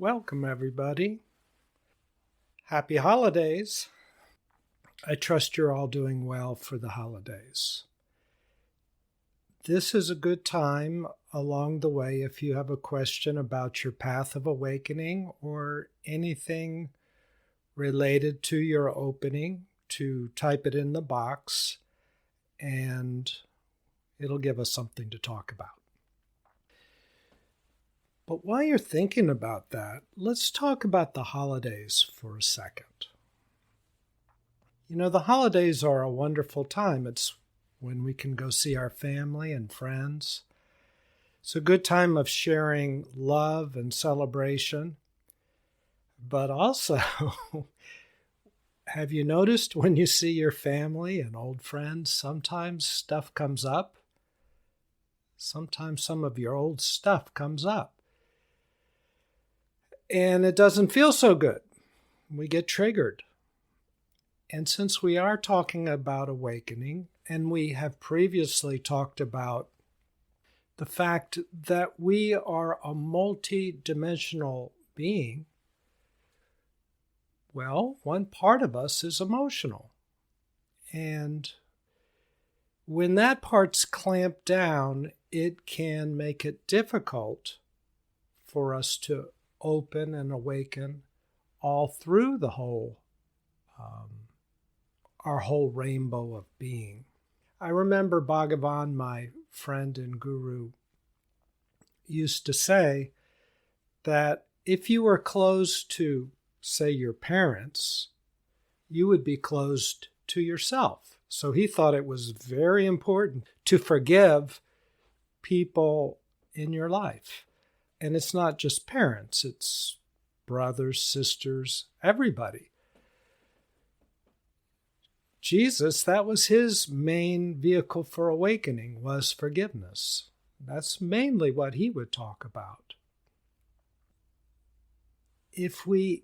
Welcome, everybody. Happy holidays. I trust you're all doing well for the holidays. This is a good time along the way if you have a question about your path of awakening or anything related to your opening to type it in the box and it'll give us something to talk about. But while you're thinking about that, let's talk about the holidays for a second. You know, the holidays are a wonderful time. It's when we can go see our family and friends. It's a good time of sharing love and celebration. But also, have you noticed when you see your family and old friends, sometimes stuff comes up? Sometimes some of your old stuff comes up. And it doesn't feel so good. We get triggered. And since we are talking about awakening, and we have previously talked about the fact that we are a multi-dimensional being, well, one part of us is emotional. And when that part's clamped down, it can make it difficult for us to open and awaken all through the whole, our whole rainbow of being. I remember Bhagavan, my friend and guru, used to say that if you were closed to, say, your parents, you would be closed to yourself. So he thought it was very important to forgive people in your life. And it's not just parents, it's brothers, sisters, everybody. Jesus, that was his main vehicle for awakening, was forgiveness. That's mainly what he would talk about. If we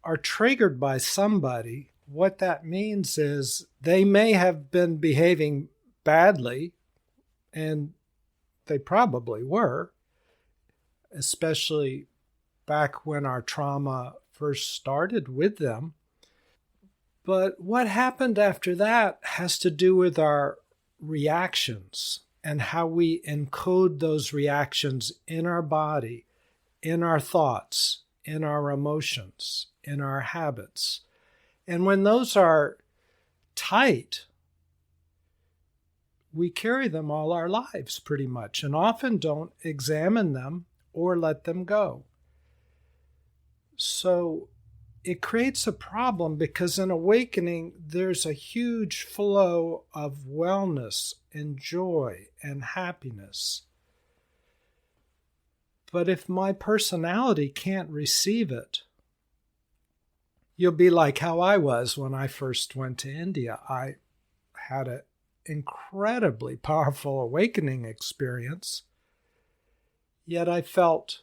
are triggered by somebody, what that means is they may have been behaving badly, and they probably were, especially back when our trauma first started with them. But what happened after that has to do with our reactions and how we encode those reactions in our body, in our thoughts, in our emotions, in our habits. And when those are tight, we carry them all our lives pretty much and often don't examine them or let them go. So it creates a problem because in awakening, there's a huge flow of wellness and joy and happiness. But if my personality can't receive it, you'll be like how I was when I first went to India. I had an incredibly powerful awakening experience, yet I felt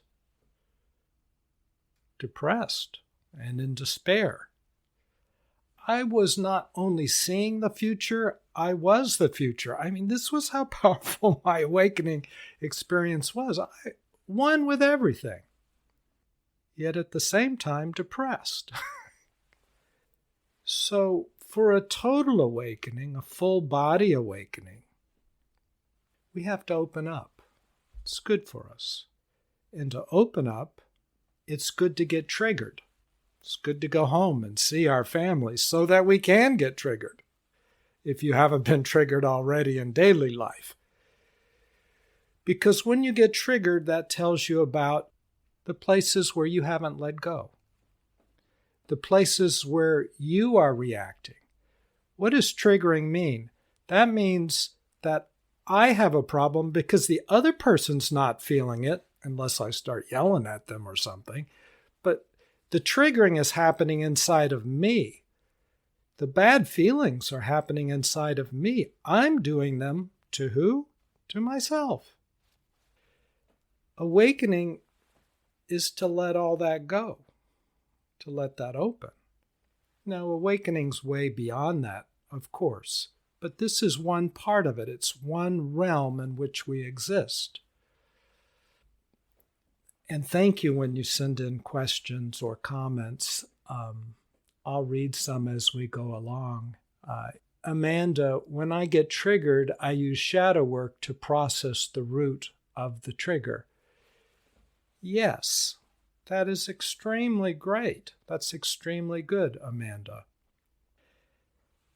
depressed and in despair. I was not only seeing the future, I was the future. I mean, this was how powerful my awakening experience was. I won with everything, yet at the same time depressed. So for a total awakening, a full body awakening, we have to open up. It's good for us. And to open up, it's good to get triggered. It's good to go home and see our families so that we can get triggered if you haven't been triggered already in daily life. Because when you get triggered, that tells you about the places where you haven't let go, the places where you are reacting. What does triggering mean? That means that I have a problem because the other person's not feeling it, unless I start yelling at them or something. But the triggering is happening inside of me. The bad feelings are happening inside of me. I'm doing them to who? To myself. Awakening is to let all that go, to let that open. Now, awakening's way beyond that, of course, but this is one part of it. It's one realm in which we exist. And thank you when you send in questions or comments. I'll read some as we go along. Amanda, when I get triggered, I use shadow work to process the root of the trigger. Yes, that is extremely great. That's extremely good, Amanda.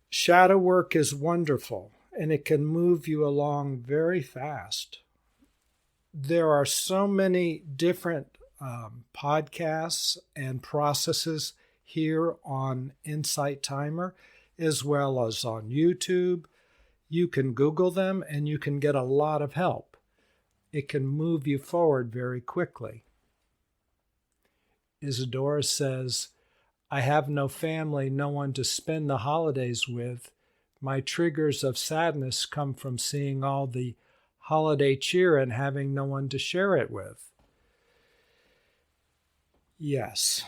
Shadow work is wonderful, and it can move you along very fast. There are so many different podcasts and processes here on Insight Timer, as well as on YouTube. You can Google them and you can get a lot of help. It can move you forward very quickly. Isadora says, I have no family, no one to spend the holidays with. My triggers of sadness come from seeing all the holiday cheer and having no one to share it with. Yes.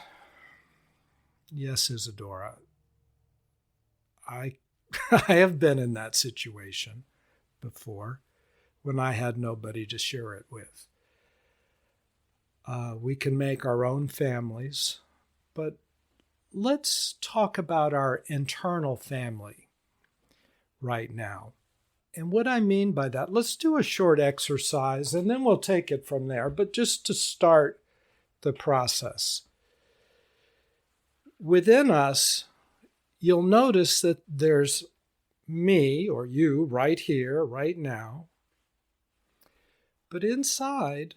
Yes, Isadora. I have been in that situation before when I had nobody to share it with. We can make our own families, but let's talk about our internal family right now. And what I mean by that, let's do a short exercise and then we'll take it from there, but just to start the process. Within us, you'll notice that there's me or you right here, right now. But inside,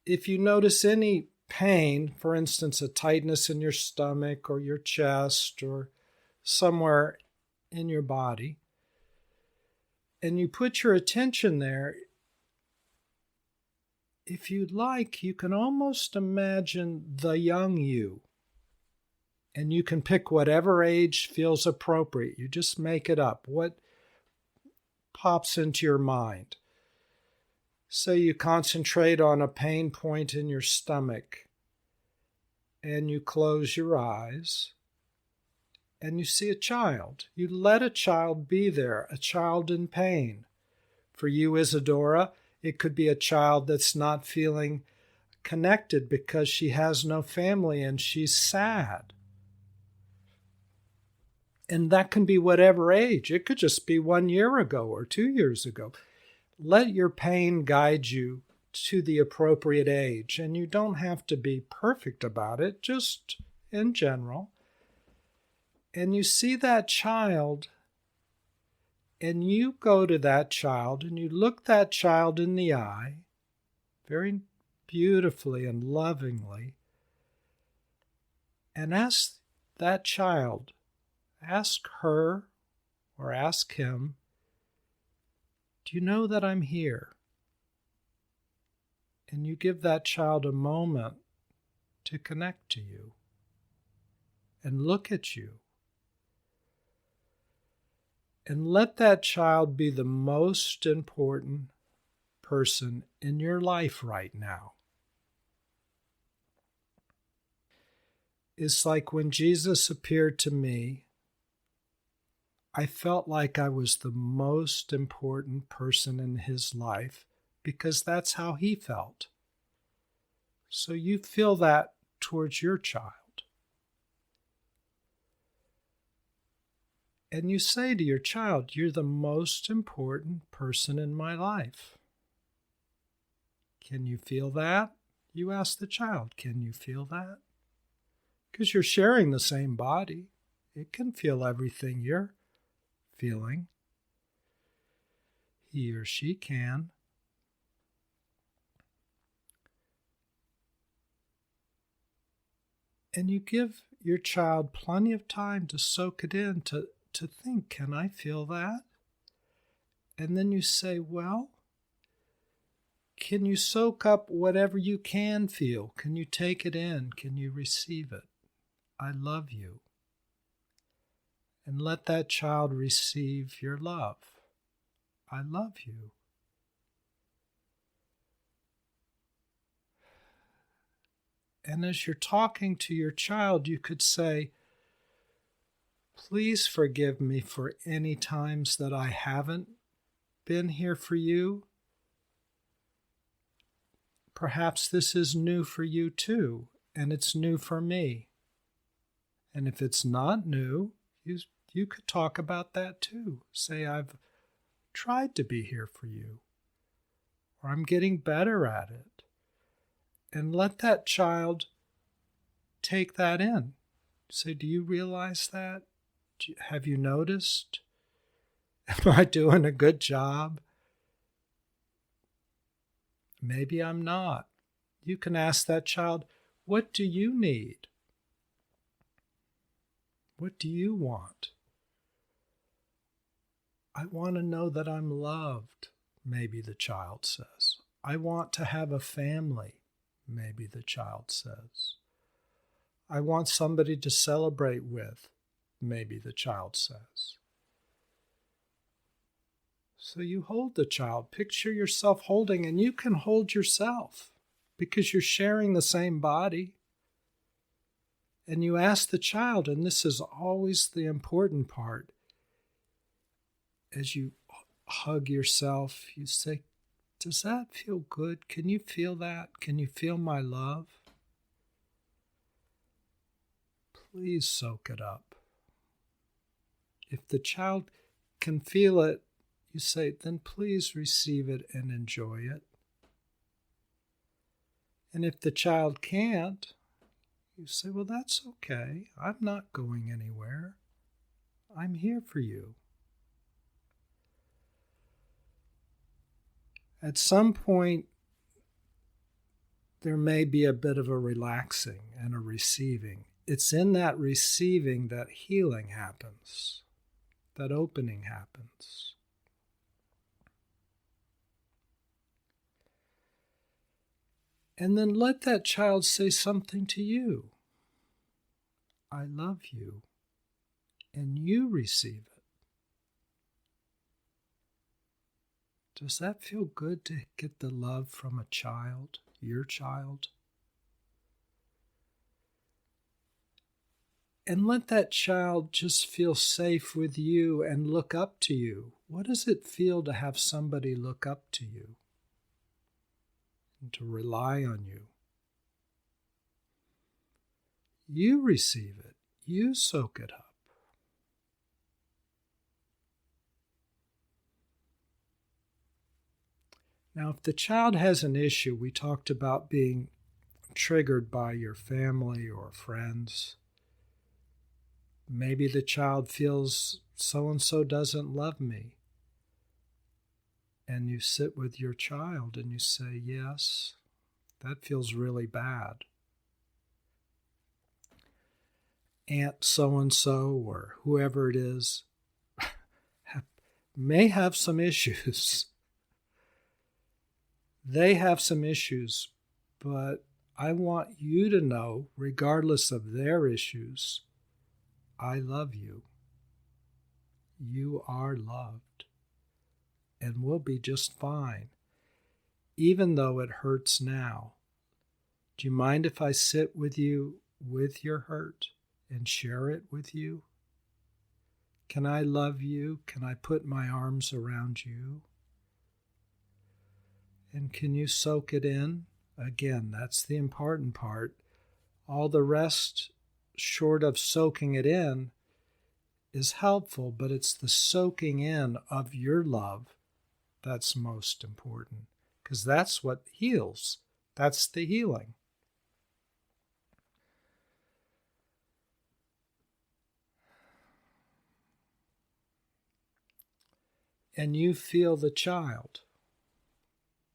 if you notice any pain, for instance, a tightness in your stomach or your chest or somewhere in your body, and you put your attention there, if you'd like, you can almost imagine the young you. And you can pick whatever age feels appropriate. You just make it up. What pops into your mind? So you concentrate on a pain point in your stomach and you close your eyes and you see a child. You let a child be there, a child in pain. For you, Isadora, it could be a child that's not feeling connected because she has no family and she's sad. And that can be whatever age. It could just be 1 year ago or 2 years ago. Let your pain guide you to the appropriate age. And you don't have to be perfect about it, just in general. And you see that child, and you go to that child, and you look that child in the eye, very beautifully and lovingly, and ask that child, ask her or ask him, do you know that I'm here? And you give that child a moment to connect to you and look at you. And let that child be the most important person in your life right now. It's like when Jesus appeared to me, I felt like I was the most important person in his life because that's how he felt. So you feel that towards your child. And you say to your child, you're the most important person in my life. Can you feel that? You ask the child, can you feel that? Because you're sharing the same body. It can feel everything you're feeling. He or she can. And you give your child plenty of time to soak it in, to think, can I feel that? And then you say, well, can you soak up whatever you can feel? Can you take it in? Can you receive it? I love you. And let that child receive your love. I love you. And as you're talking to your child, you could say, please forgive me for any times that I haven't been here for you. perhaps this is new for you too, and it's new for me. And if it's not new, you could talk about that too. Say, I've tried to be here for you, or I'm getting better at it. And let that child take that in. Say, do you realize that? Have you noticed? Am I doing a good job? Maybe I'm not. You can ask that child, what do you need? What do you want? I want to know that I'm loved, maybe the child says. I want to have a family, maybe the child says. I want somebody to celebrate with, maybe the child says. So you hold the child, picture yourself holding, and you can hold yourself because you're sharing the same body. And you ask the child, and this is always the important part, as you hug yourself, you say, does that feel good? Can you feel that? Can you feel my love? Please soak it up. If the child can feel it, you say, then please receive it and enjoy it. And if the child can't, you say, well, that's okay. I'm not going anywhere. I'm here for you. At some point, there may be a bit of a relaxing and a receiving. It's in that receiving that healing happens, that opening happens. And then let that child say something to you. I love you. And you receive it. Does that feel good to get the love from a child, your child? And let that child just feel safe with you and look up to you. What does it feel to have somebody look up to you and to rely on you? You receive it. You soak it up. Now, if the child has an issue, we talked about being triggered by your family or friends. Maybe the child feels so-and-so doesn't love me. And you sit with your child and you say, yes, that feels really bad. Aunt so-and-so or whoever it is may have some issues. They have some issues, but I want you to know, regardless of their issues, I love you. You are loved, and we'll be just fine, even though it hurts now. Do you mind if I sit with you with your hurt and share it with you? Can I love you? Can I put my arms around you? And can you soak it in? Again, that's the important part. All the rest, short of soaking it in, is helpful, but it's the soaking in of your love that's most important, because that's what heals. That's the healing. And you feel the child.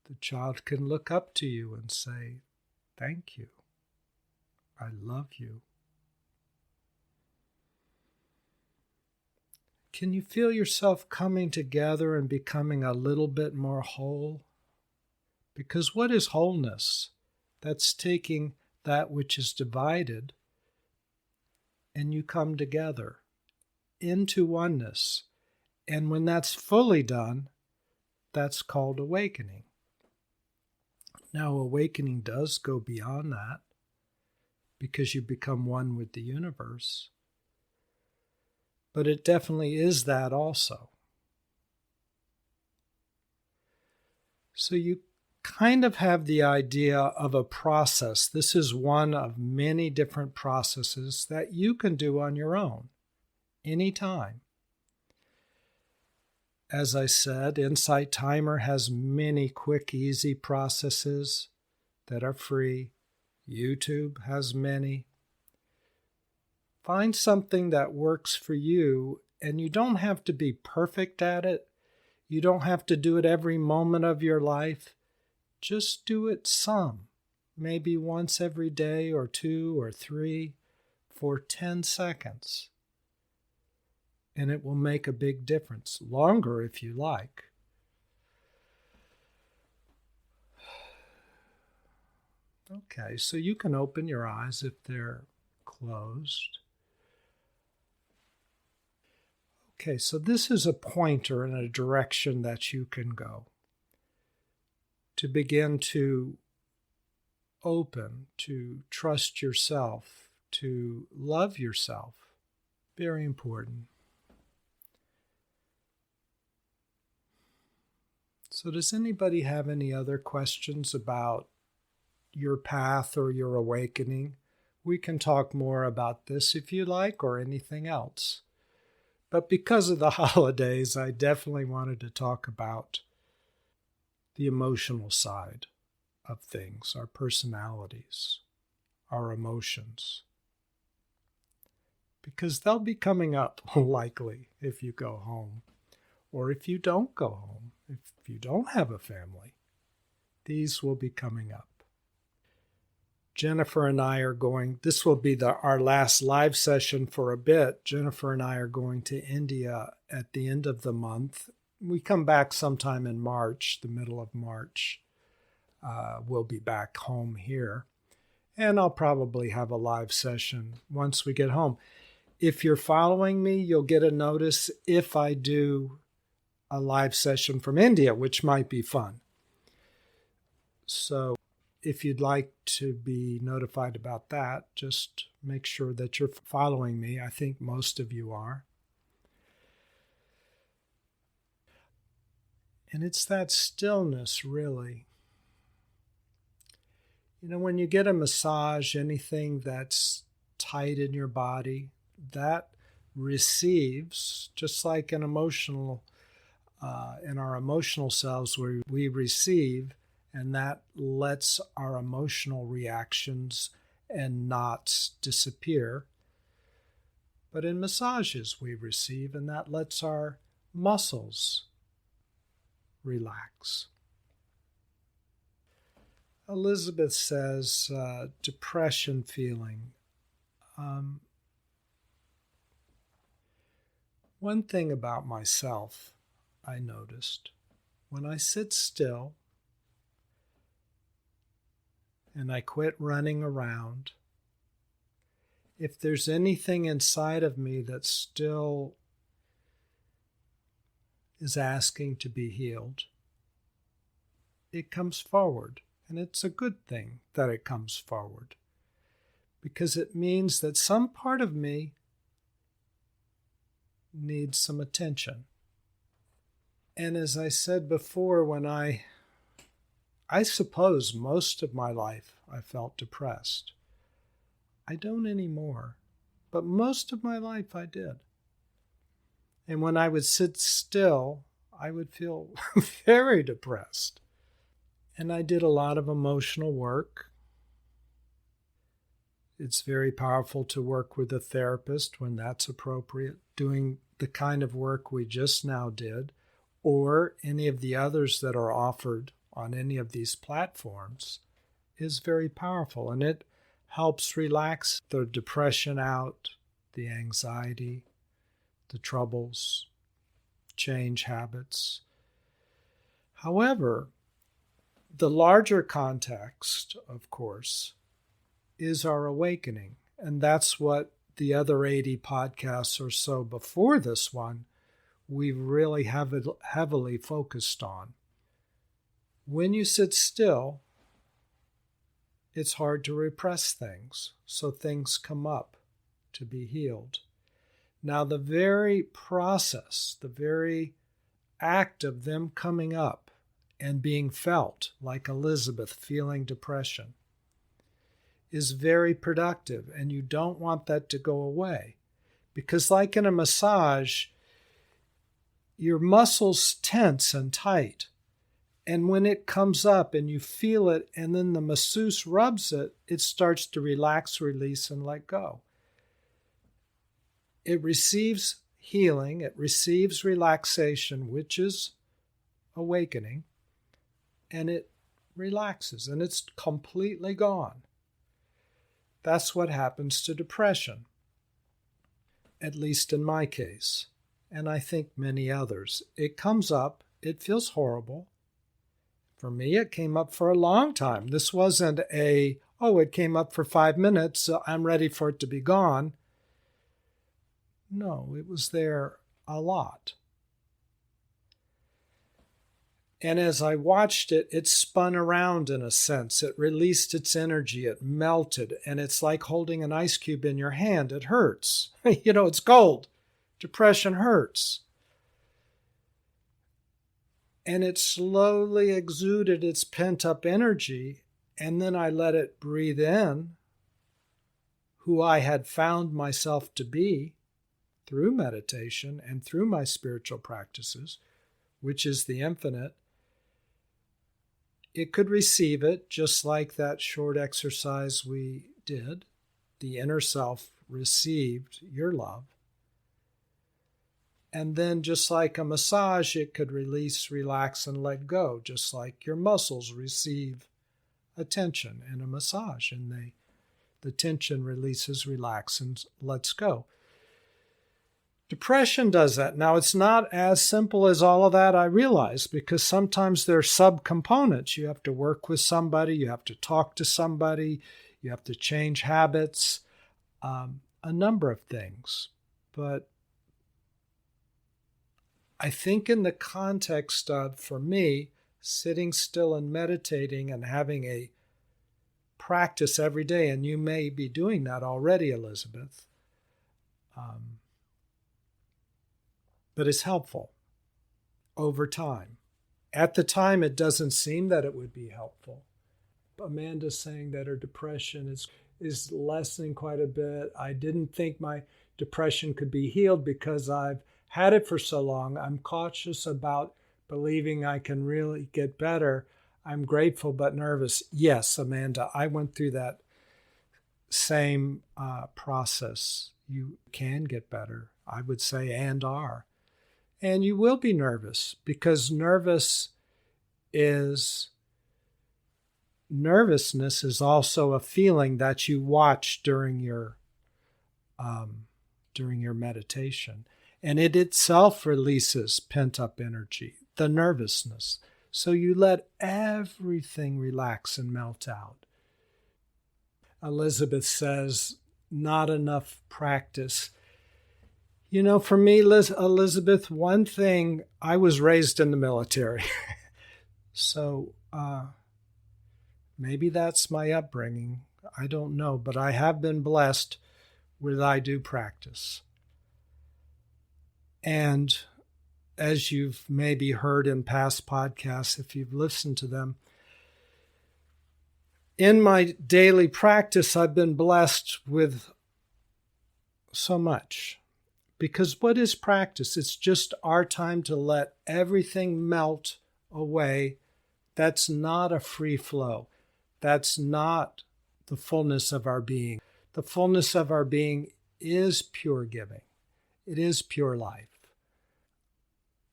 The child can look up to you and say, thank you. I love you. Can you feel yourself coming together and becoming a little bit more whole? Because what is wholeness? That's taking that which is divided and you come together into oneness. And when that's fully done, that's called awakening. Now, awakening does go beyond that because you become one with the universe. But it definitely is that also. So you kind of have the idea of a process. This is one of many different processes that you can do on your own, anytime. As I said, Insight Timer has many quick, easy processes that are free. YouTube has many. Find something that works for you, and you don't have to be perfect at it. You don't have to do it every moment of your life. Just do it some, maybe once every day or 2 or 3 for 10 seconds. And it will make a big difference. Longer if you like. Okay, so you can open your eyes if they're closed. Okay, so this is a pointer in a direction that you can go to begin to open, to trust yourself, to love yourself. Very important. So does anybody have any other questions about your path or your awakening? We can talk more about this if you like, or anything else. But because of the holidays, I definitely wanted to talk about the emotional side of things, our personalities, our emotions. Because they'll be coming up, likely, if you go home, or if you don't go home, if you don't have a family. These will be coming up. Jennifer and I are going, this will be our last live session for a bit. Jennifer and I are going to India at the end of the month. We come back sometime in March, the middle of March. We'll be back home here. And I'll probably have a live session once we get home. If you're following me, you'll get a notice if I do a live session from India, which might be fun. So if you'd like to be notified about that, just make sure that you're following me. I think most of you are. And it's that stillness, really. You know, when you get a massage, anything that's tight in your body, that receives, just like an emotional, in our emotional selves, where we receive, and that lets our emotional reactions and knots disappear. But in massages, we receive, and that lets our muscles relax. Elizabeth says, depression feeling. One thing about myself I noticed, when I sit still and I quit running around, if there's anything inside of me that still is asking to be healed, it comes forward. And it's a good thing that it comes forward, because it means that some part of me needs some attention. And as I said before, when I suppose most of my life I felt depressed. I don't anymore, but most of my life I did. And when I would sit still, I would feel very depressed. And I did a lot of emotional work. It's very powerful to work with a therapist when that's appropriate, doing the kind of work we just now did, or any of the others that are offered on any of these platforms, is very powerful. And it helps relax the depression out, the anxiety, the troubles, change habits. However, the larger context, of course, is our awakening. And that's what the other 80 podcasts or so before this one, we've really heavily focused on. When you sit still, it's hard to repress things, so things come up to be healed. Now, the very process, the very act of them coming up and being felt, like Elizabeth feeling depression, is very productive, and you don't want that to go away. Because like in a massage, your muscles tense and tight. And when it comes up and you feel it, and then the masseuse rubs it, it starts to relax, release, and let go. It receives healing, it receives relaxation, which is awakening, and it relaxes, and it's completely gone. That's what happens to depression, at least in my case, and I think many others. It comes up, it feels horrible. For me, it came up for a long time. This wasn't it came up for 5 minutes, so I'm ready for it to be gone. No, it was there a lot. And as I watched it, it spun around in a sense. It released its energy, it melted, and it's like holding an ice cube in your hand. It hurts. It's cold. Depression hurts. And it slowly exuded its pent-up energy, and then I let it breathe in who I had found myself to be through meditation and through my spiritual practices, which is the infinite. It could receive it just like that short exercise we did. The inner self received your love. And then just like a massage, it could release, relax, and let go, just like your muscles receive attention in a massage. And the tension releases, relax, and lets go. Depression does that. Now, it's not as simple as all of that, I realize, because sometimes there are subcomponents. You have to work with somebody, you have to talk to somebody, you have to change habits, a number of things. But I think in the context of, for me, sitting still and meditating and having a practice every day, and you may be doing that already, Elizabeth, but it's helpful over time. At the time, it doesn't seem that it would be helpful. Amanda's saying that her depression is lessening quite a bit. I didn't think my depression could be healed because I've had it for so long. I'm cautious about believing I can really get better. I'm grateful but nervous. Yes, Amanda, I went through that same process. You can get better, I would say, and are. And you will be nervous because nervousness is also a feeling that you watch during your meditation. And it itself releases pent-up energy, the nervousness. So you let everything relax and melt out. Elizabeth says, not enough practice. For me, Elizabeth, one thing, I was raised in the military. So maybe that's my upbringing. I don't know, but I have been blessed with I do practice. And as you've maybe heard in past podcasts, if you've listened to them, in my daily practice, I've been blessed with so much. Because what is practice? It's just our time to let everything melt away. That's not a free flow. That's not the fullness of our being. The fullness of our being is pure giving. It is pure life.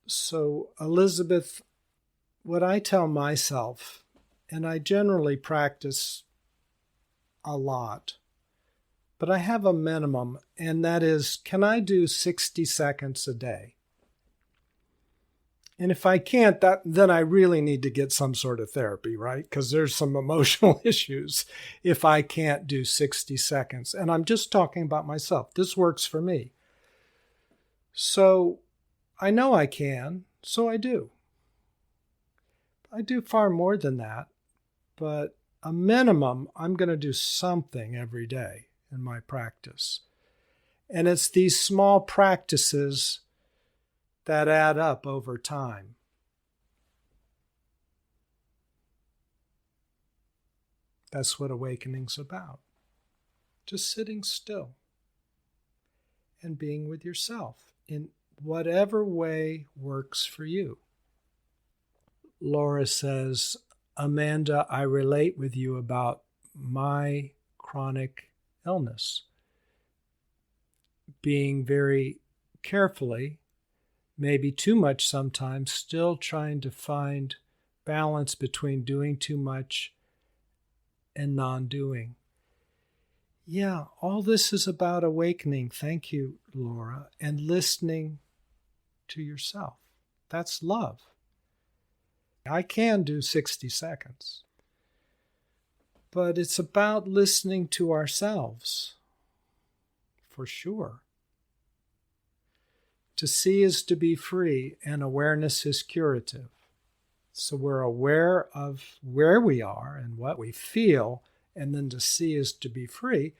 So, Elizabeth, what I tell myself, and I generally practice a lot, but I have a minimum, and that is, can I do 60 seconds a day? And if I can't, then I really need to get some sort of therapy, right? Because there's some emotional issues if I can't do 60 seconds. And I'm just talking about myself. This works for me. So I know I can, so I do. I do far more than that, but a minimum, I'm going to do something every day in my practice. And it's these small practices that add up over time. That's what awakening's about. Just sitting still and being with yourself in whatever way works for you. Laura says, Amanda, I relate with you about my chronic illness. Being very carefully, maybe too much sometimes, still trying to find balance between doing too much and non-doing. Yeah, all this is about awakening. Thank you, Laura. And listening to yourself. That's love. I can do 60 seconds. But it's about listening to ourselves, for sure. To see is to be free, and awareness is curative. So we're aware of where we are and what we feel, and then to see is to be free.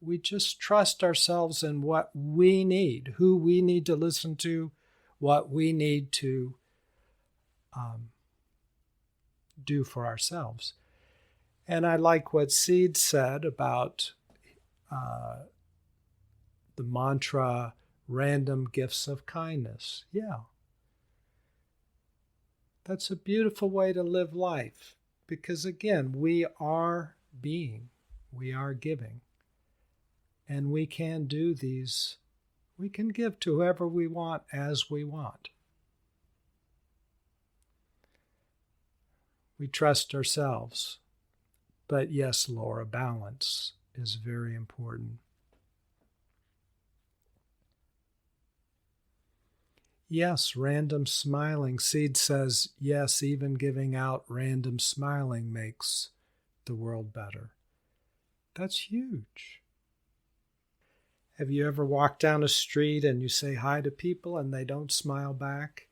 We just trust ourselves in what we need, who we need to listen to, what we need to do for ourselves. And I like what Seed said about the mantra, random gifts of kindness. Yeah. That's a beautiful way to live life because, again, we are being, we are giving. And we can do these, we can give to whoever we want as we want. We trust ourselves. But yes, Laura, balance is very important. Yes, random smiling. Seed says, yes, even giving out random smiling makes the world better. That's huge. Have you ever walked down a street and you say hi to people and they don't smile back?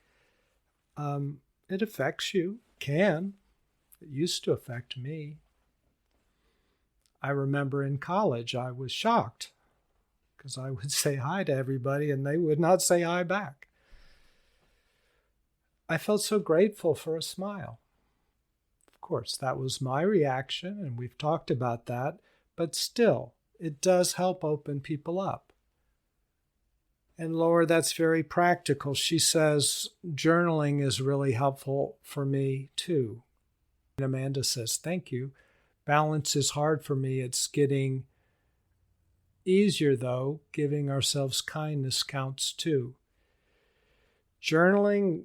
It affects you. Can. It used to affect me. I remember in college I was shocked because I would say hi to everybody and they would not say hi back. I felt so grateful for a smile. Of course, that was my reaction, and we've talked about that, but still, it does help open people up. And Laura, that's very practical. She says journaling is really helpful for me too. And Amanda says, thank you. Balance is hard for me. It's getting easier though. Giving ourselves kindness counts too. Journaling,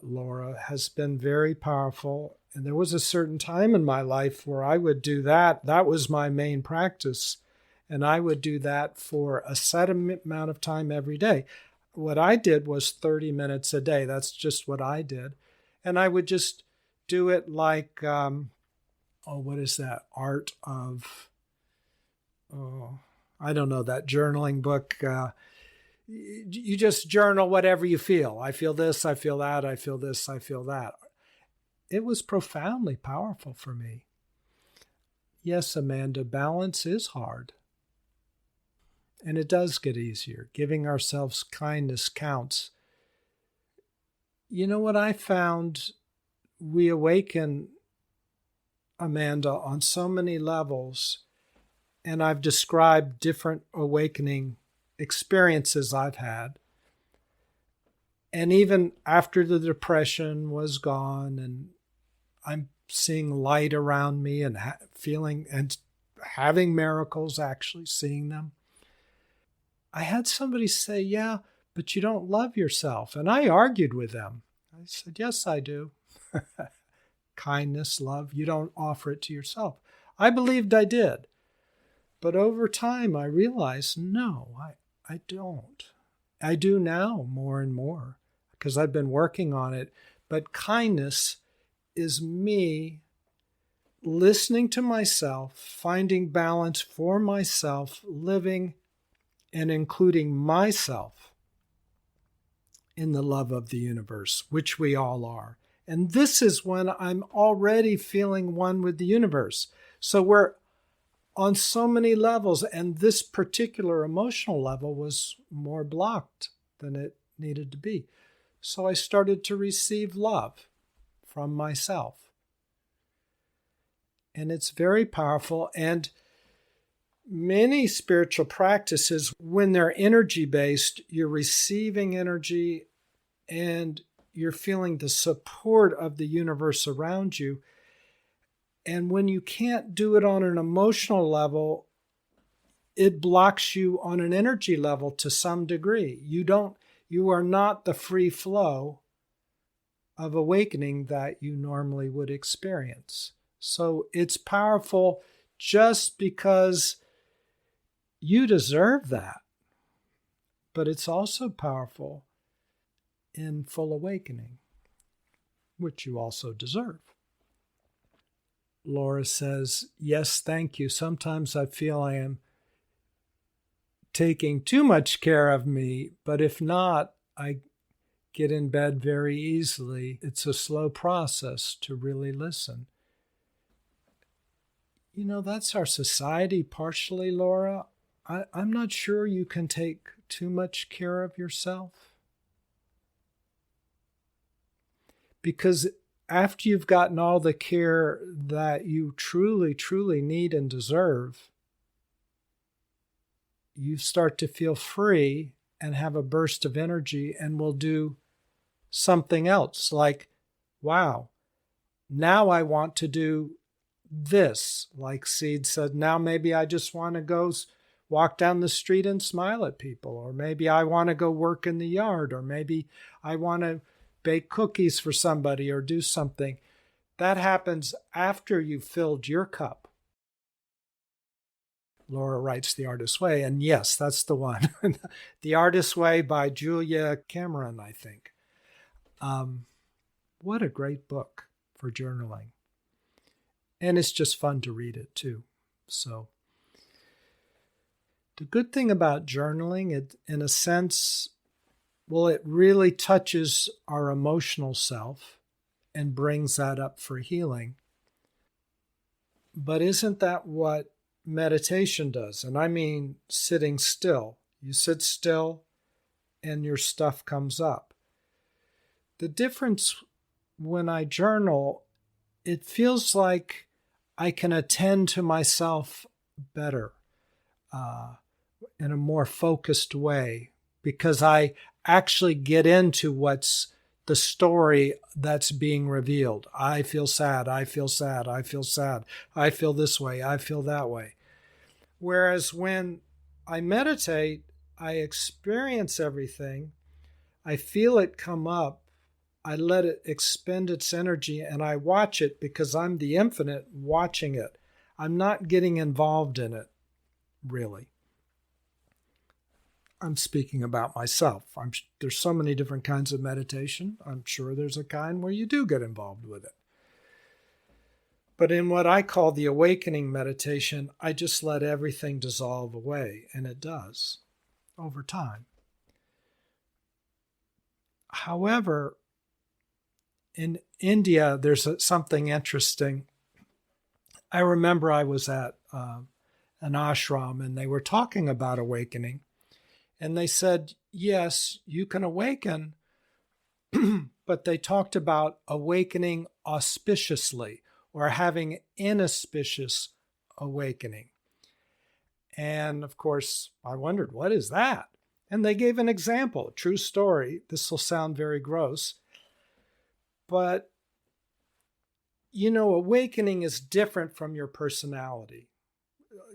Laura, has been very powerful. And there was a certain time in my life where I would do that. That was my main practice. And I would do that for a set amount of time every day. What I did was 30 minutes a day. That's just what I did. And I would just do it like, what is that? Art of, I don't know, that journaling book. You just journal whatever you feel. I feel this, I feel that, I feel this, I feel that. It was profoundly powerful for me. Yes, Amanda, balance is hard. And it does get easier. Giving ourselves kindness counts. You know what I found? We awaken, Amanda, on so many levels. And I've described different awakening experiences I've had. And even after the depression was gone and I'm seeing light around me and feeling and having miracles, actually seeing them, I had somebody say, yeah, but you don't love yourself. And I argued with them. I said, yes, I do. Kindness, love, you don't offer it to yourself. I believed I did. But over time, I realized, no, I don't. I do now more and more because I've been working on it. But kindness is me listening to myself, finding balance for myself, living and including myself in the love of the universe, which we all are. And this is when I'm already feeling one with the universe. So we're on so many levels, and this particular emotional level was more blocked than it needed to be. So I started to receive love from myself. And it's very powerful. And many spiritual practices, when they're energy-based, you're receiving energy and you're feeling the support of the universe around you. And when you can't do it on an emotional level, it blocks you on an energy level to some degree. You are not the free flow of awakening that you normally would experience. So it's powerful just because you deserve that. But it's also powerful in full awakening, which you also deserve. Laura says, yes, thank you. Sometimes I feel I am taking too much care of me, but if not, I get in bed very easily. It's a slow process to really listen. You know, that's our society partially, Laura. I'm not sure you can take too much care of yourself. Because after you've gotten all the care that you truly, truly need and deserve, you start to feel free and have a burst of energy and will do something else. Like, wow, now I want to do this. Like Seed said, now maybe I just want to go walk down the street and smile at people. Or maybe I want to go work in the yard. Or maybe I want to bake cookies for somebody or do something. That happens after you've filled your cup. Laura writes The Artist's Way, and yes, that's the one. The Artist's Way by Julia Cameron, I think. What a great book for journaling. And it's just fun to read it too. So the good thing about journaling, it, in a sense, well, it really touches our emotional self and brings that up for healing. But isn't that what meditation does? And I mean sitting still. You sit still and your stuff comes up. The difference when I journal, it feels like I can attend to myself better in a more focused way, because I actually get into what's the story that's being revealed. I feel sad, I feel sad, I feel sad, I feel this way, I feel that way. Whereas when I meditate, I experience everything, I feel it come up, I let it expend its energy, and I watch it because I'm the infinite watching it. I'm not getting involved in it, really. I'm speaking about myself. There's so many different kinds of meditation. I'm sure there's a kind where you do get involved with it. But in what I call the awakening meditation, I just let everything dissolve away, and it does over time. However, in India, there's something interesting. I remember I was at an ashram, and they were talking about awakening. And they said, yes, you can awaken, but they talked about awakening auspiciously or having inauspicious awakening. And of course, I wondered, what is that? And they gave an example, a true story. This will sound very gross. But, you know, awakening is different from your personality.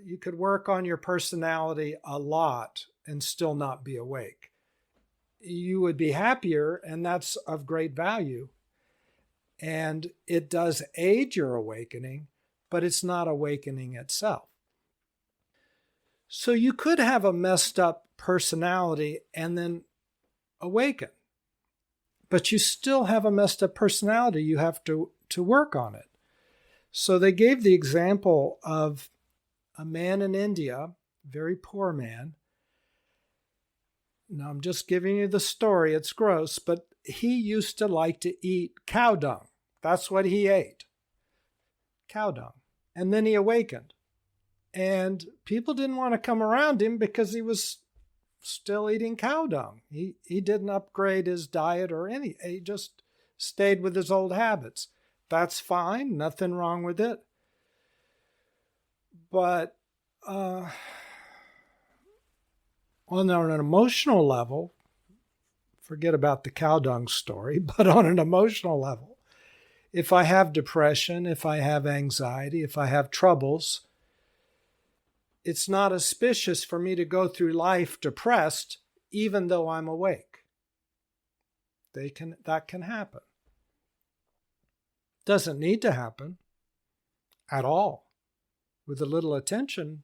You could work on your personality a lot and still not be awake. You would be happier, and that's of great value. And it does aid your awakening, but it's not awakening itself. So you could have a messed up personality and then awaken. But you still have a messed up personality. You have to work on it. So they gave the example of a man in India, very poor man. Now, I'm just giving you the story. It's gross, but he used to like to eat cow dung. That's what he ate, cow dung. And then he awakened. And people didn't want to come around him because he was still eating cow dung. He didn't upgrade his diet or he just stayed with his old habits. That's fine, nothing wrong with it. But on an emotional level, forget about the cow dung story, but on an emotional level, if I have depression, if I have anxiety, if I have troubles, it's not auspicious for me to go through life depressed, even though I'm awake. That can happen. Doesn't need to happen at all. With a little attention,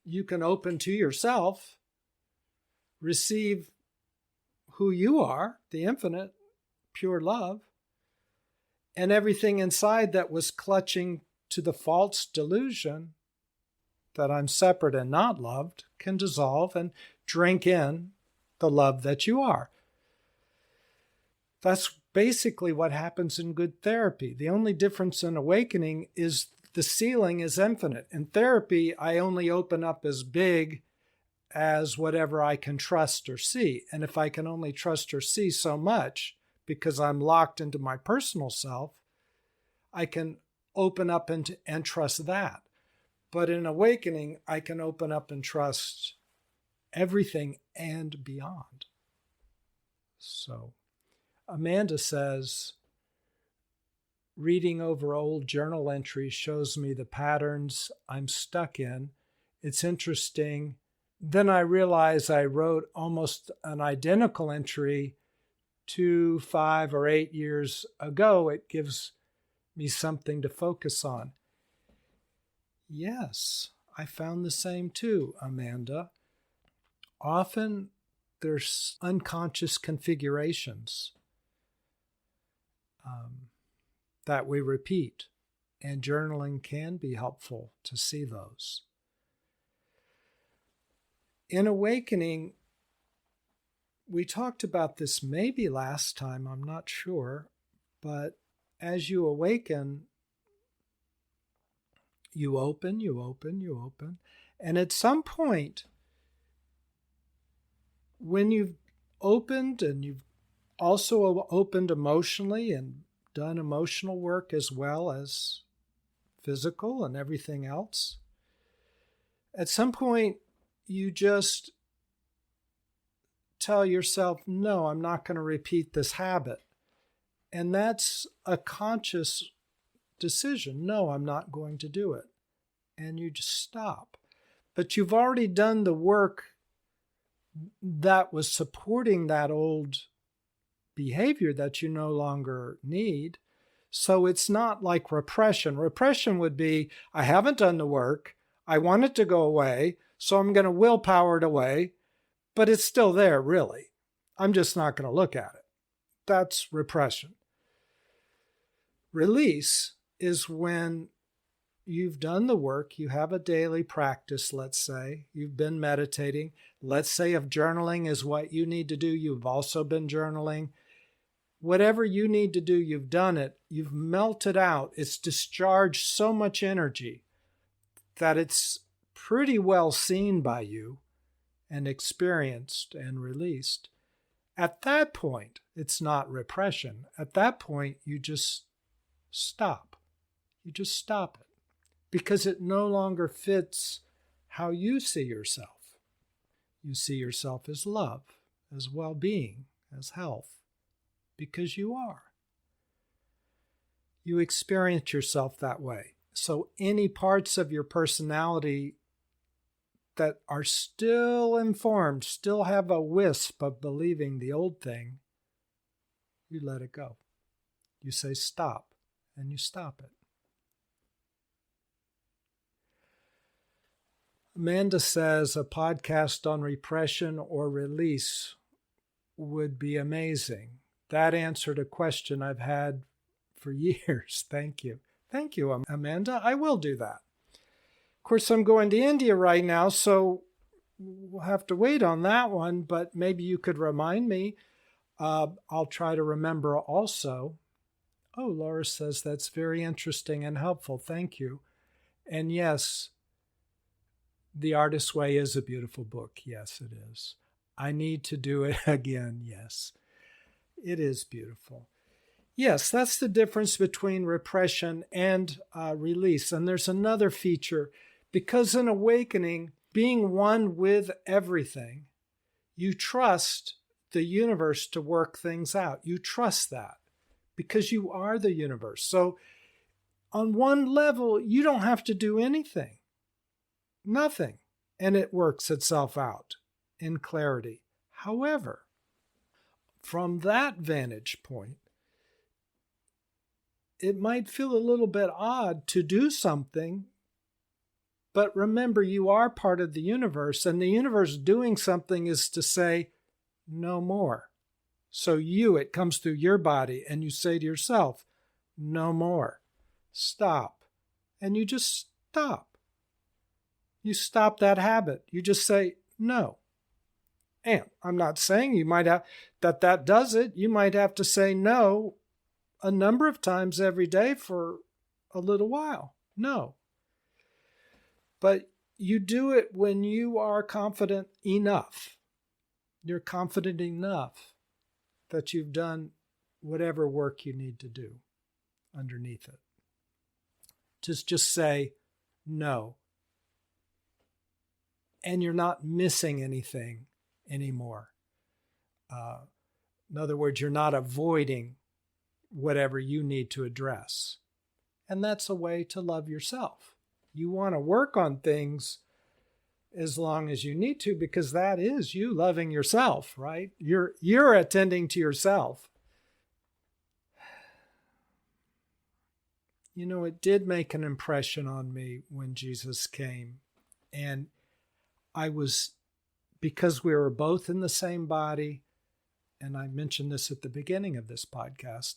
you can open to yourself, receive who you are, the infinite, pure love, and everything inside that was clutching to the false delusion that I'm separate and not loved can dissolve and drink in the love that you are. That's basically what happens in good therapy. The only difference in awakening is the ceiling is infinite. In therapy, I only open up as big as whatever I can trust or see. And if I can only trust or see so much because I'm locked into my personal self, I can open up and trust that. But in awakening, I can open up and trust everything and beyond. So Amanda says, reading over old journal entries shows me the patterns I'm stuck in. It's interesting. Then I realize I wrote almost an identical entry 2, 5, or 8 years ago. It gives me something to focus on. Yes, I found the same too, Amanda. Often there's unconscious configurations that we repeat, and journaling can be helpful to see those. In awakening, we talked about this maybe last time, I'm not sure, but as you awaken, you open, and at some point, when you've opened and you've also opened emotionally and done emotional work as well as physical and everything else, at some point you just tell yourself, no, I'm not going to repeat this habit. And that's a conscious decision. No, I'm not going to do it. And you just stop. But you've already done the work that was supporting that old behavior that you no longer need. So it's not like repression. Repression would be, I haven't done the work, I want it to go away, so I'm going to willpower it away, but it's still there, really. I'm just not going to look at it. That's repression. Release is when you've done the work, you have a daily practice, let's say, you've been meditating. Let's say if journaling is what you need to do, you've also been journaling. Whatever you need to do, you've done it. You've melted out. It's discharged so much energy that it's pretty well seen by you and experienced and released. At that point, it's not repression. At that point, you just stop. You just stop it because it no longer fits how you see yourself. You see yourself as love, as well-being, as health, because you are. You experience yourself that way. So any parts of your personality that are still informed, still have a wisp of believing the old thing, you let it go. You say stop, and you stop it. Amanda says a podcast on repression or release would be amazing. That answered a question I've had for years. Thank you. Thank you, Amanda. I will do that. Of course, I'm going to India right now, so we'll have to wait on that one, but maybe you could remind me. I'll try to remember also. Oh, Laura says that's very interesting and helpful. Thank you. And yes, The Artist's Way is a beautiful book. Yes, it is. I need to do it again. Yes, it is beautiful. Yes, that's the difference between repression and release. And there's another feature. Because in awakening, being one with everything, you trust the universe to work things out. You trust that because you are the universe. So on one level, you don't have to do anything. Nothing. And it works itself out in clarity. However, from that vantage point, it might feel a little bit odd to do something, but remember, you are part of the universe, and the universe doing something is to say, no more. So it comes through your body, and you say to yourself, no more. Stop. And you just stop. You stop that habit. You just say, no. And I'm not saying you might have that does it. You might have to say no a number of times every day for a little while. No. But you do it when you are confident enough. You're confident enough that you've done whatever work you need to do underneath it. Just say no. And you're not missing anything anymore. In other words, you're not avoiding whatever you need to address. And that's a way to love yourself. You want to work on things as long as you need to, because that is you loving yourself, right? You're attending to yourself. You know, it did make an impression on me when Jesus came. And because we were both in the same body, and I mentioned this at the beginning of this podcast,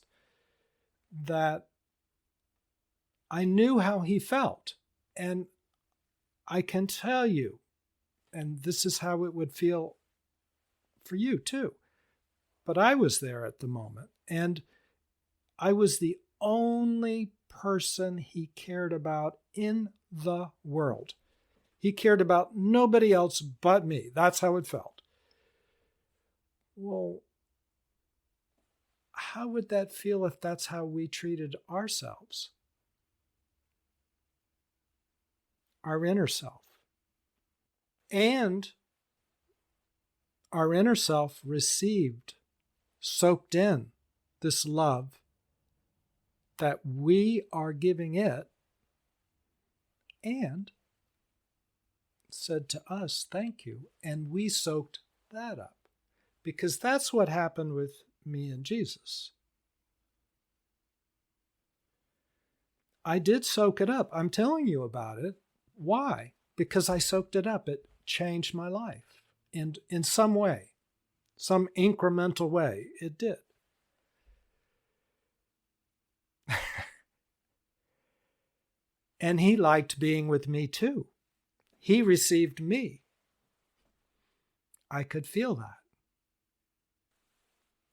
that I knew how he felt. And I can tell you, and this is how it would feel for you too, but I was there at the moment, and I was the only person he cared about in the world. He cared about nobody else but me. That's how it felt. Well, how would that feel if that's how we treated ourselves? Our inner self. And our inner self received, soaked in this love that we are giving it, and said to us, thank you. And we soaked that up, because that's what happened with me and Jesus. I did soak it up. I'm telling you about it. Why? Because I soaked it up. It changed my life. And in some way, some incremental way, it did. And he liked being with me too. He received me. I could feel that.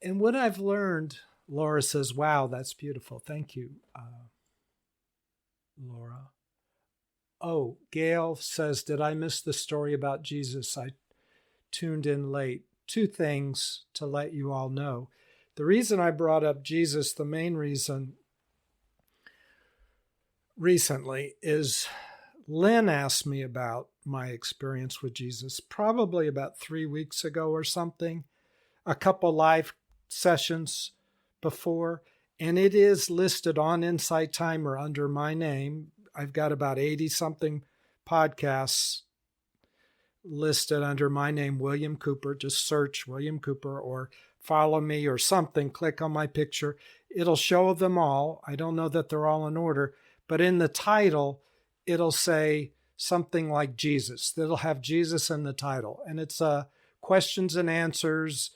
And what I've learned, Laura says, wow, that's beautiful. Thank you, Laura. Oh, Gail says, did I miss the story about Jesus? I tuned in late. 2 things to let you all know. The reason I brought up Jesus, the main reason recently, is Lynn asked me about my experience with Jesus probably about 3 weeks ago or something, a couple live sessions before, and it is listed on Insight Timer under my name. I've got about 80-something podcasts listed under my name, William Cooper. Just search William Cooper or follow me or something. Click on my picture. It'll show them all. I don't know that they're all in order, but in the title, it'll say something like Jesus. It'll have Jesus in the title. And it's questions and answers,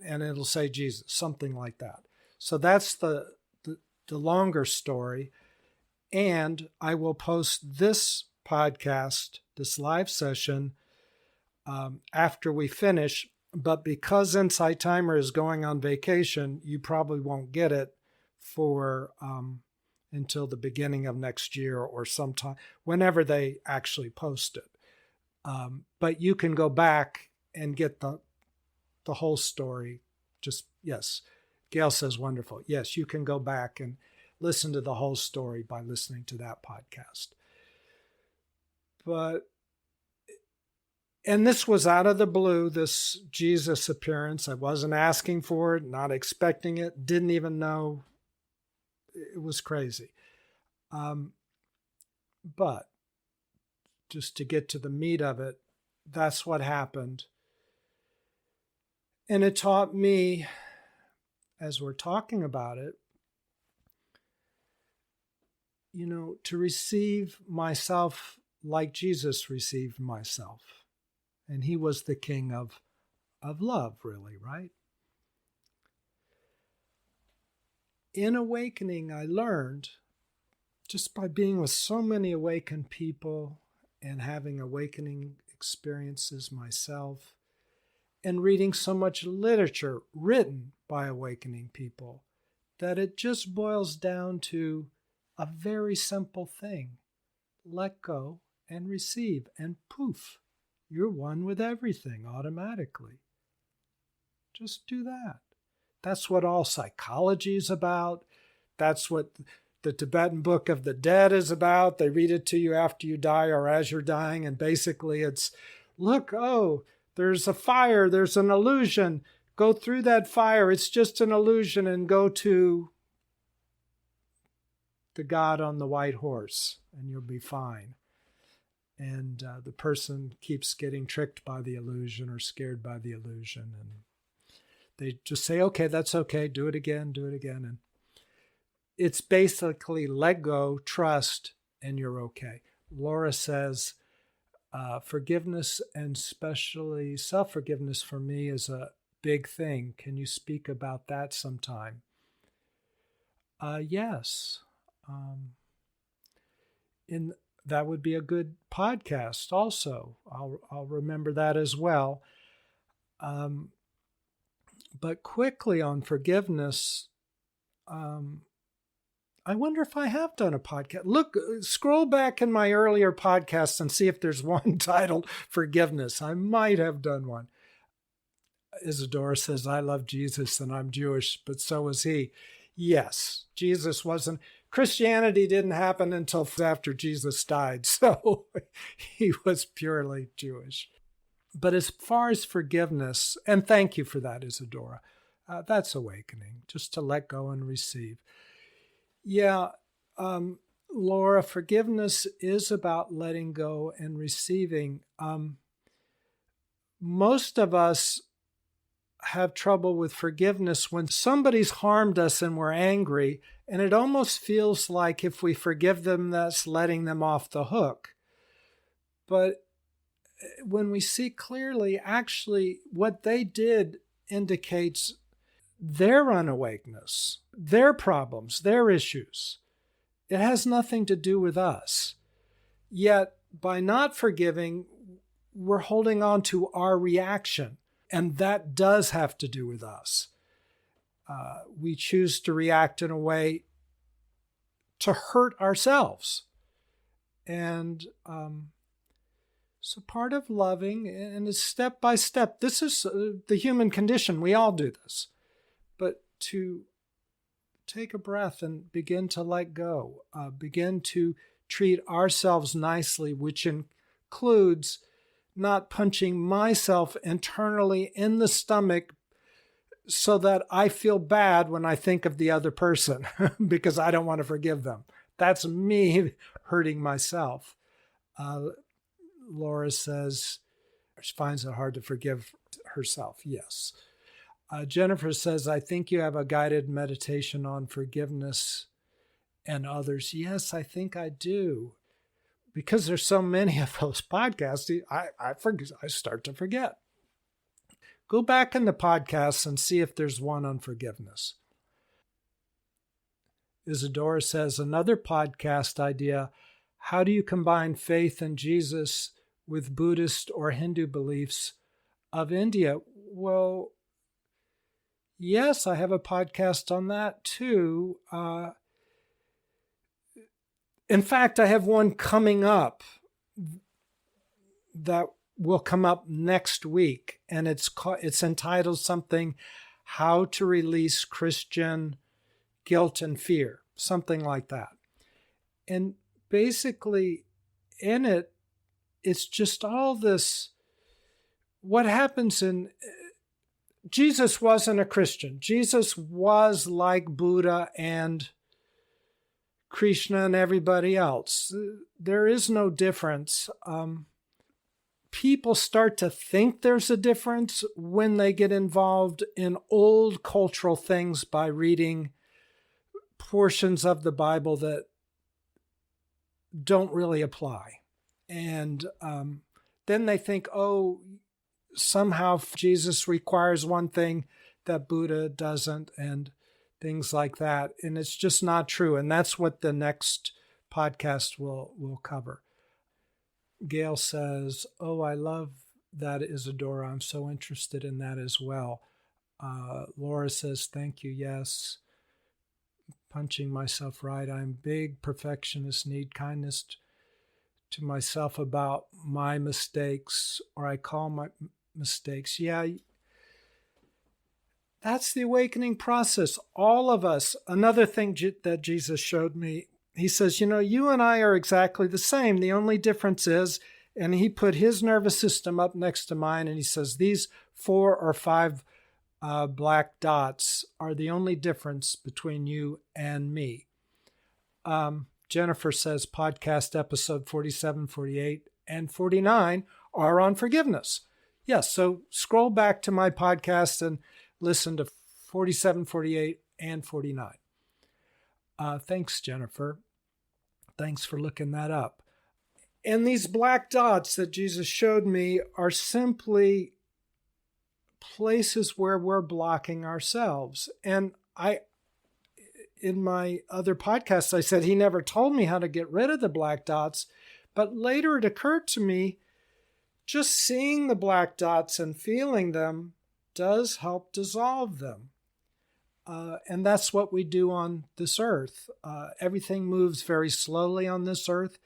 and it'll say Jesus, something like that. So that's the longer story. And I will post this podcast, this live session, after we finish. But because Insight Timer is going on vacation, you probably won't get it for until the beginning of next year or sometime, whenever they actually post it. But you can go back and get the whole story. Just, yes. Gail says, wonderful. Yes, you can go back and listen to the whole story by listening to that podcast. But, and this was out of the blue, this Jesus appearance. I wasn't asking for it, not expecting it, didn't even know. It was crazy. But just to get to the meat of it, that's what happened. And it taught me, as we're talking about it, to receive myself like Jesus received myself. And he was the king of love, really, right? In awakening, I learned, just by being with so many awakened people and having awakening experiences myself, and reading so much literature written by awakening people, that it just boils down to a very simple thing. Let go and receive, and poof, you're one with everything automatically. Just do that. That's what all psychology is about. That's what the Tibetan Book of the Dead is about. They read it to you after you die or as you're dying, and basically it's, look, oh, there's a fire, there's an illusion. Go through that fire, it's just an illusion, and go to the God on the white horse, and you'll be fine. And the person keeps getting tricked by the illusion or scared by the illusion. And they just say, okay, that's okay, do it again. And it's basically let go, trust, and you're okay. Laura says, forgiveness, and especially self-forgiveness for me, is a big thing. Can you speak about that sometime? Yes. That would be a good podcast also. I'll remember that as well. But quickly on forgiveness, I wonder if I have done a podcast. Look, scroll back in my earlier podcasts and see if there's one titled Forgiveness. I might have done one. Isadora says, I love Jesus and I'm Jewish, but so was he. Yes, Jesus wasn't. Christianity didn't happen until after Jesus died, so he was purely Jewish. But as far as forgiveness, and thank you for that, Isadora, that's awakening, just to let go and receive. Yeah, Laura, forgiveness is about letting go and receiving. Most of us have trouble with forgiveness when somebody's harmed us and we're angry, and it almost feels like if we forgive them, that's letting them off the hook. But when we see clearly, actually, what they did indicates their unawakeness, their problems, their issues. It has nothing to do with us. Yet, by not forgiving, we're holding on to our reaction. And that does have to do with us. We choose to react in a way to hurt ourselves. And so part of loving, and it's step by step, this is the human condition. We all do this. But to take a breath and begin to let go, begin to treat ourselves nicely, which includes not punching myself internally in the stomach so that I feel bad when I think of the other person because I don't want to forgive them. That's me hurting myself. Laura says she finds it hard to forgive herself. Yes. Jennifer says, I think you have a guided meditation on forgiveness and others. Yes, I think I do. Because there's so many of those podcasts, I start to forget. Go back in the podcasts and see if there's one on forgiveness. Isadora says, another podcast idea, how do you combine faith in Jesus with Buddhist or Hindu beliefs of India? Well, yes, I have a podcast on that too. In fact, I have one coming up that will come up next week, and it's entitled something, How to Release Christian Guilt and Fear, something like that. And basically, in it, it's just all this. What happens Jesus wasn't a Christian. Jesus was like Buddha and Krishna and everybody else. There is no difference. People start to think there's a difference when they get involved in old cultural things by reading portions of the Bible that don't really apply. And then they think, oh, somehow Jesus requires one thing that Buddha doesn't, and things like that. And it's just not true. And that's what the next podcast will cover. Gail says, oh, I love that, Isadora. I'm so interested in that as well. Laura says, thank you. Yes. Punching myself right. I'm big perfectionist, need kindness to myself about my mistakes, or I call my mistakes. Yeah, that's the awakening process. All of us. Another thing that Jesus showed me, he says, you and I are exactly the same. The only difference is, and he put his nervous system up next to mine, and he says, these 4 or 5 black dots are the only difference between you and me. Jennifer says podcast episode 47, 48, and 49 are on forgiveness. Yes, so scroll back to my podcast and listen to 47, 48, and 49. Thanks, Jennifer. Thanks for looking that up. And these black dots that Jesus showed me are simply places where we're blocking ourselves. And in my other podcasts, I said he never told me how to get rid of the black dots, but later it occurred to me, just seeing the black dots and feeling them does help dissolve them. And that's what we do on this earth. Everything moves very slowly on this earth,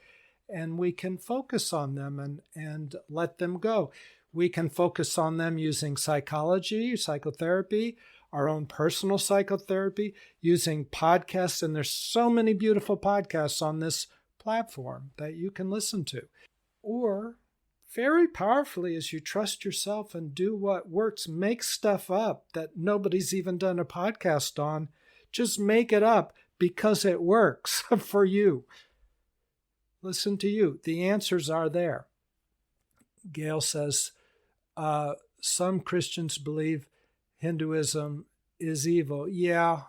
and we can focus on them and let them go. We can focus on them using psychology, psychotherapy, our own personal psychotherapy, using podcasts. And there's so many beautiful podcasts on this platform that you can listen to. Or very powerfully, as you trust yourself and do what works, make stuff up that nobody's even done a podcast on. Just make it up because it works for you. Listen to you. The answers are there. Gail says, some Christians believe Hinduism is evil. Yeah,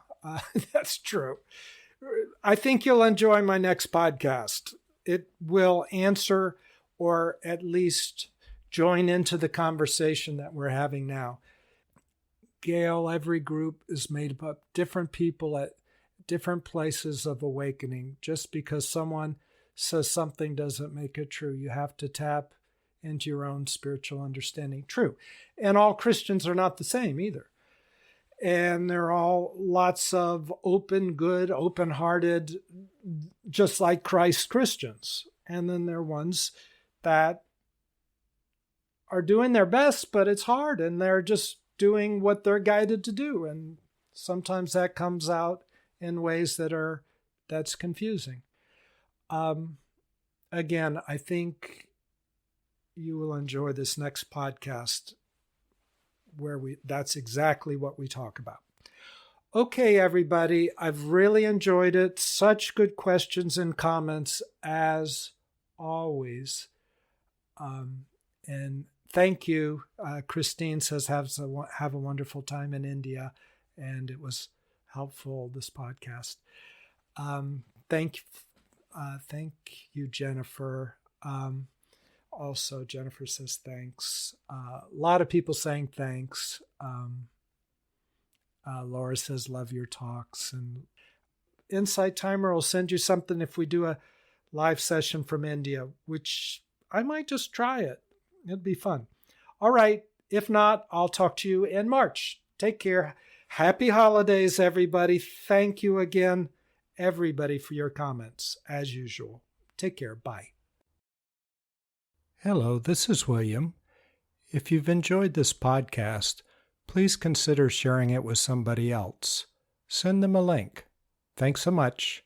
that's true. I think you'll enjoy my next podcast. It will answer or at least join into the conversation that we're having now. Gail, every group is made up of different people at different places of awakening. Just because someone says something doesn't make it true. You have to tap into your own spiritual understanding. True. And all Christians are not the same either. And they're all lots of open, good, open-hearted, just like Christ Christians. And then there are ones that are doing their best, but it's hard, and they're just doing what they're guided to do. And sometimes that comes out in ways that's confusing. Again, I think you will enjoy this next podcast where that's exactly what we talk about. Okay, everybody, I've really enjoyed it. Such good questions and comments as always. And thank you. Christine says, have a wonderful time in India. And it was helpful, this podcast. Thank you, Jennifer. Also, Jennifer says thanks. A lot of people saying thanks. Laura says, love your talks. And Insight Timer will send you something if we do a live session from India, which I might just try it. It'd be fun. All right. If not, I'll talk to you in March. Take care. Happy holidays, everybody. Thank you again, everybody, for your comments, as usual. Take care. Bye. Hello, this is William. If you've enjoyed this podcast, please consider sharing it with somebody else. Send them a link. Thanks so much.